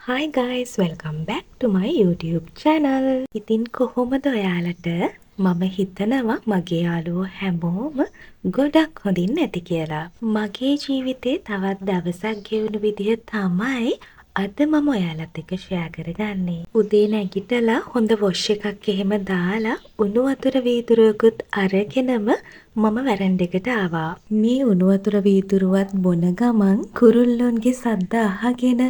Hi guys, welcome back to my YouTube channel. ඉතින් කොහොමද ඔයාලට මම හිතනවා මගේ යාළුවෝ හැමෝම ගොඩක් හොඳින් ඇති කියලා. මගේ ජීවිතේ තවත් දවසක් ගෙවුණු විදිහ තමයි අද මම ඔයාලත් එක්ක ෂෙයා කරගන්නේ. උදේ නැගිටලා හොඳ වොෂ් එකක් එහෙම දාලා උණු වතුර වීදුරුවකුත් අරගෙනම මම වැරන්ඩෙකට ආවා. මේ උණු වතුර වීදුරුවත් බොන ගමන් කුරුල්ලොන්ගේ සද්ද අහගෙන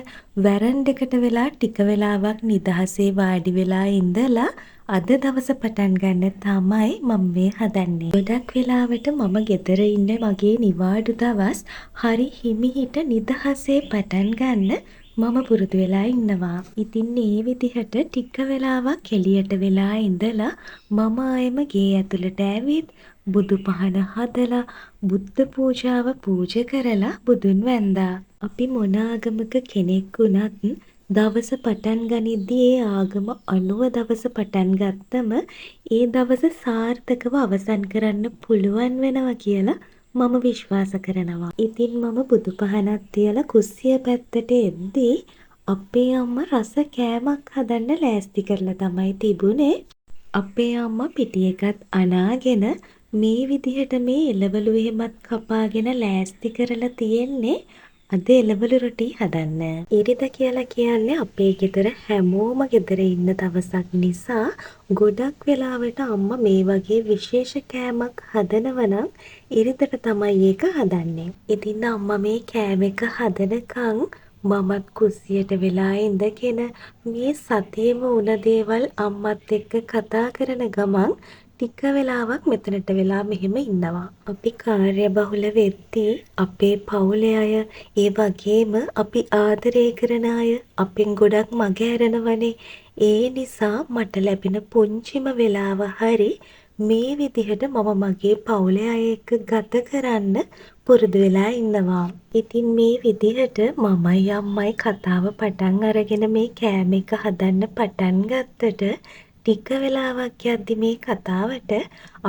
වැරන්ඩෙකට වෙලා ටික වෙලාවක් නිදහසේ වාඩි වෙලා ඉඳලා අද දවස පටන් ගන්න තමයි මම මේ හදන්නේ. ගොඩක් වෙලාවට මම ගෙදර ඉන්න මගේ නිවාඩු දවස් හරි හිමිහිට නිදහසේ පටන් ගන්න මම පුරුදු වෙලා ඉන්නවා. ඉතින් මේ විදිහට ටික වෙලාවක් එළියට වෙලා ඉඳලා මම ආයෙම ගේ ඇතුළට ඇවිත් බුදු පහන හදලා බුද්ධ පූජාව පූජා කරලා බුදුන් වැන්දා. අපි මොන ආගමක කෙනෙක් වුණත් දවස පටන් ගනිද්දී ඒ ආගම අනුව දවස පටන් ගත්තම ඒ දවස සාර්ථකව අවසන් කරන්න පුළුවන් වෙනවා කියලා මම විශ්වාස කරනවා. ඉතින් මම බුදු පහනක් තියලා කුස්සිය පැත්තට එද්දී අපේ අම්මා රස කෑමක් හදන්න ලෑස්ති කරලා තමයි තිබුණේ. අපේ අම්මා පිටි එකත් අනාගෙන මේ විදිහට මේ එළවලු එහෙමත් කපාගෙන ලෑස්ති කරලා තියෙන්නේ අද එළවලු රොටි හදන්න. ඉරිදා කියලා කියන්නේ අපේ ගෙදර හැමෝම ගෙදර ඉන්න දවසක් නිසා ගොඩක් වෙලාවට අම්මා මේ වගේ විශේෂ කෑමක් හදනවා නම් ඉරිදට තමයි ඒක හදන්නේ. ඉතින් අම්මා මේ කෑම එක හදනකන් මමත් කුස්සියට වෙලා ඉඳගෙන මේ සතියෙම වුණ දේවල් අම්මත් එක්ක කතා කරන ගමන් ටික වෙලාවක් මෙතනට වෙලා මෙහෙම ඉන්නවා. අපි කාර්යබහුල වෙද්දී අපේ පවුලේ අය ඒ වගේම අපි ආදරය කරන අය අපෙන් ගොඩක් මග හැරෙනවනේ. ඒ නිසා මට ලැබෙන පුංචිම වෙලාව හරි මේ විදිහට මම මගේ පවුලේ අය එක්ක ගත කරන්න පුරුදු වෙලා ඉන්නවා. ඉතින් මේ විදිහට මමයි අම්මයි කතාව පටන් අරගෙන මේ කෑම එක හදන්න පටන් ගත්තට ටික වෙලාවක් යද්දි මේ කතාවට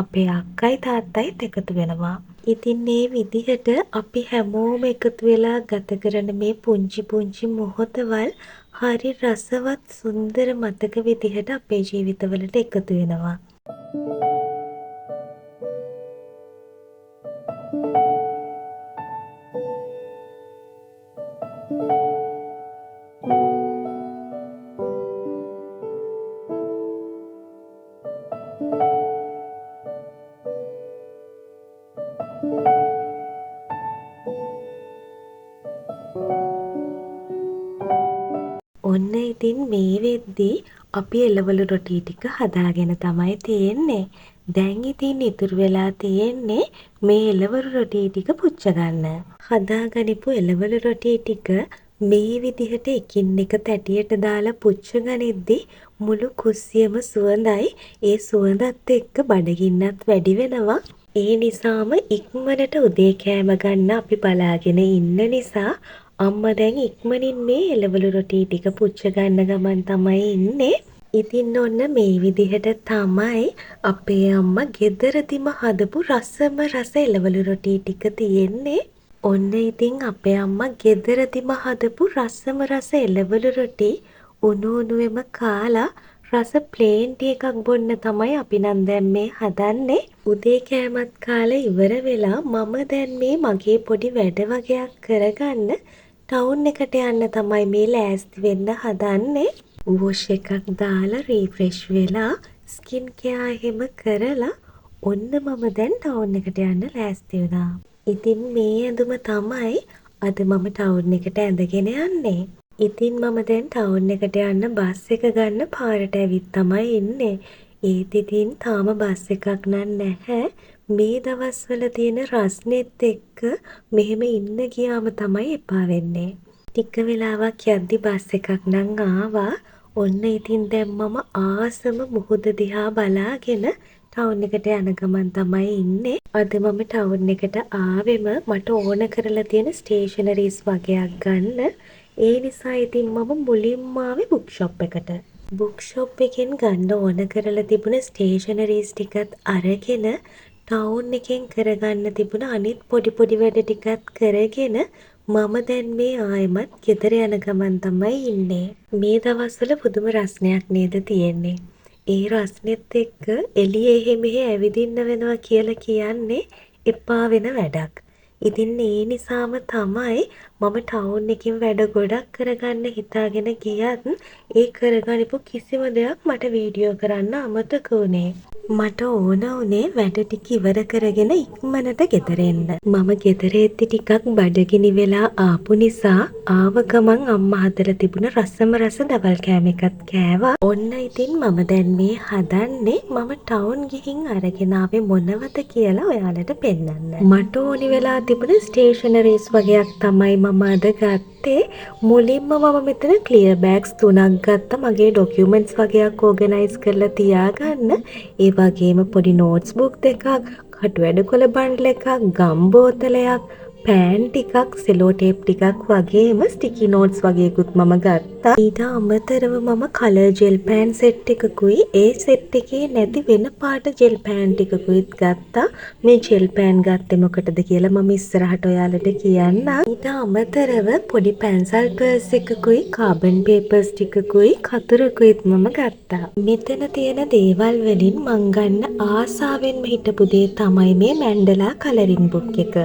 අපේ අක්කයි තාත්තයිත් එකතු වෙනවා. ඉතින් මේ විදිහට අපි හැමෝම එකතු වෙලා ගත කරන මේ පුංචි පුංචි මොහොතවල් හරි රසවත් සුන්දර මතක විදිහට අපේ ජීවිතවලට එකතු වෙනවා. ඔන්න ඉතින් මේ වෙද්දී අපි එළවලු රොටි ටික හදාගෙන තමයි තියෙන්නේ. දැන් ඉතින් ඉතුරු වෙලා තියෙන්නේ මේ එළවලු රොටි ටික පුච්ච ගන්න. හදාගනිපු එළවලු රොටි ටික මේ විදිහට එකින් එක තැටියට දාලා පුච්ච ගනිද්දී මුළු කුස්සියම සුවඳයි. ඒ සුවඳත් එක්ක බඩගින්නත් වැඩි වෙනවා. ඒ නිසාම ඉක්මනට උදේ කෑම ගන්න අපි බලාගෙන ඉන්න නිසා අම්මා දැන් ඉක්මනින් මේ එළවලු රොටි ටික පුච්ච ගන්න ගමන් තමයි ඉන්නේ. ඉතින් ඔන්න මේ විදිහට තමයි අපේ අම්මා ගෙදරදිම හදපු රසම රස එළවලු රොටි ටික තියෙන්නේ. ඔන්න ඉතින් අපේ අම්මා ගෙදරදිම හදපු රසම රස එළවලු රොටි උණු උණුවෙම කාලා රස ප්ලේන් ටී එකක් බොන්න තමයි අපි නම් දැන් මේ හදන්නේ. උදේ කෑමත් කාලා ඉවර වෙලා මම දැන් මේ මගේ පොඩි වැඩ වගේක් කරගන්න ටවුන් එකට යන්න තමයි මේ ලෑස්ති වෙන්න හදන්නේ. වොෂ් එකක් දාලා රීෆ්‍රෙෂ් වෙලා ස්කින් කෙයා එහෙම කරලා ඔන්න මම දැන් ටවුන් එකට යන්න ලෑස්ති වුණා. ඉතින් මේ ඇඳුම තමයි අද මම ටවුන් එකට ඇඳගෙන යන්නේ. ඉතින් මම දැන් ටවුන් එකට යන්න බස් එක ගන්න පාරට ඇවිත් තමයි ඉන්නේ. ඒත් ඉතින් තාම බස් එකක් නැහැ. මේ දවස්වල තියෙන රස්නෙත් එක්ක මෙහෙම ඉන්න ගියාම තමයි එපා වෙන්නේ. ටික වෙලාවක් යද්දි බස් එකක් නම් ආවා. ඔන්න ඉතින් දැන් මම ආසම මුහුද දිහා බලාගෙන ටවුන් එකට යන ගමන් තමයි ඉන්නේ. අද මම ටවුන් එකට ආවෙම මට ඕන කරලා තියෙන ස්ටේෂනරිස් වගේක් ගන්න. ඒ නිසා ඉතින් මම මුලින්ම ආවේ බුක් ෂොප් එකට. බුක් ෂොප් එකෙන් ගන්න ඕන කරලා තිබුණ ස්ටේෂනරිස් ටිකත් අරගෙන ටවුන් එකෙන් කරගන්න තිබුණ අනිත් පොඩි පොඩි වැඩ ටිකත් කරගෙන මම දැන් මේ ආයෙමත් ගෙදර යන ගමන් තමයි ඉන්නේ. මේ දවස්වල පුදුම රස්නයක් නේද තියෙන්නේ. ඒ රස්නෙත් එක්ක එළියේ එහෙ මෙහෙ ඇවිදින්න වෙනවා කියලා කියන්නේ එපා වෙන වැඩක්. ඉතින් ඒ නිසාම තමයි මම ටවුන් එකකින් වැඩ ගොඩක් කරගන්න හිතාගෙන ගියත් ඒ කරගනිපු කිසිම දෙයක් මට වීඩියෝ කරන්න අමතක වුණේ. මට ඕන වුණේ වැඩ ටික ඉවර කරගෙන ඉක්මනට ගෙදර එන්න. මම ගෙදර එද්දි ටිකක් බඩගිනි වෙලා ආපු නිසා ආව ගමන් අම්මා හදලා තිබුණ රසම රස දවල් කෑම එකත් කෑවා. ඔන්න ඉතින් මම දැන් මේ හදන්නේ මම ටවුන් ගිහින් අරගෙන ආවේ මොනවද කියලා ඔයාලට පෙන්නන්න. මට ඕනි වෙලා තිබුණ ස්ටේෂනරිස් වගේක් තමයි මම අද ගත්තේ. මුලින්ම මම මෙතන ක්ලියර් බෑග්ස් 3ක් ගත්තා මගේ ඩොකියුමන්ට්ස් වගේක් ඕගනයිස් කරලා තියාගන්න. ඒ වගේම පොඩි නෝට්ස් බුක් දෙකක්, කටු වැඩ කොළ බන්ඩල් එකක්, ගම් බෝතලයක්, පෑන් ටිකක්, සෙලෝ ටේප් ටිකක් වගේම ස්ටිකි නෝට්ස් වගේකුත් මම ගත්තා. ඊට අමතරව මම කලර් ජෙල් පෑන් සෙට් එකකුයි ඒ සෙට් එකේ නැති වෙන පාට ජෙල් පෑන් ටිකකුත් ගත්තා. මේ ජෙල් පෑන් ගත්තේ මොකටද කියලා මම ඉස්සරහට ඔයාලට කියන්නම්. ඊට අමතරව පොඩි පැන්සල් පර්ස් එකකුයි කාබන් පේපර්ස් ටිකකුයි කතුරකුයිත් මම ගත්තා. මෙතන තියෙන දේවල් වලින් මං ගන්න ආසාවෙන්ම හිටපු දේ තමයි මේ මැන්ඩලා කලරින් බුක් එක.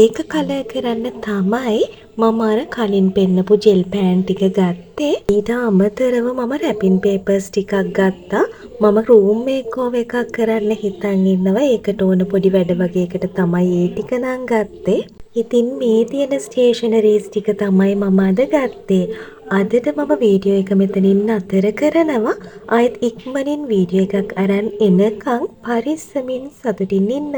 ඒක කලර් කරන්න තමයි මම අර කලින් පෙන්නපු ජෙල් පෑන් ටික ගත්තේ. ඊට අමතරව මම රැපින් පේපර්ස් ටිකක් ගත්තා. මම රූම් මේකෝවර් එකක් කරන්න හිතන් ඉන්නවා. ඒකට ඕන පොඩි වැඩ වගේකට තමයි ඒ ටික නම් ගත්තේ. ඉතින් මේ තියෙන ස්ටේෂනරිස් ටික තමයි මම අද ගත්තේ. අදට මම වීඩියෝ එක මෙතනින් අතර කරනවා. ආයෙත් ඉක්මනින් වීඩියෝ එකක් අරන් එනකන් පරිස්සමින් සතුටින් ඉන්න.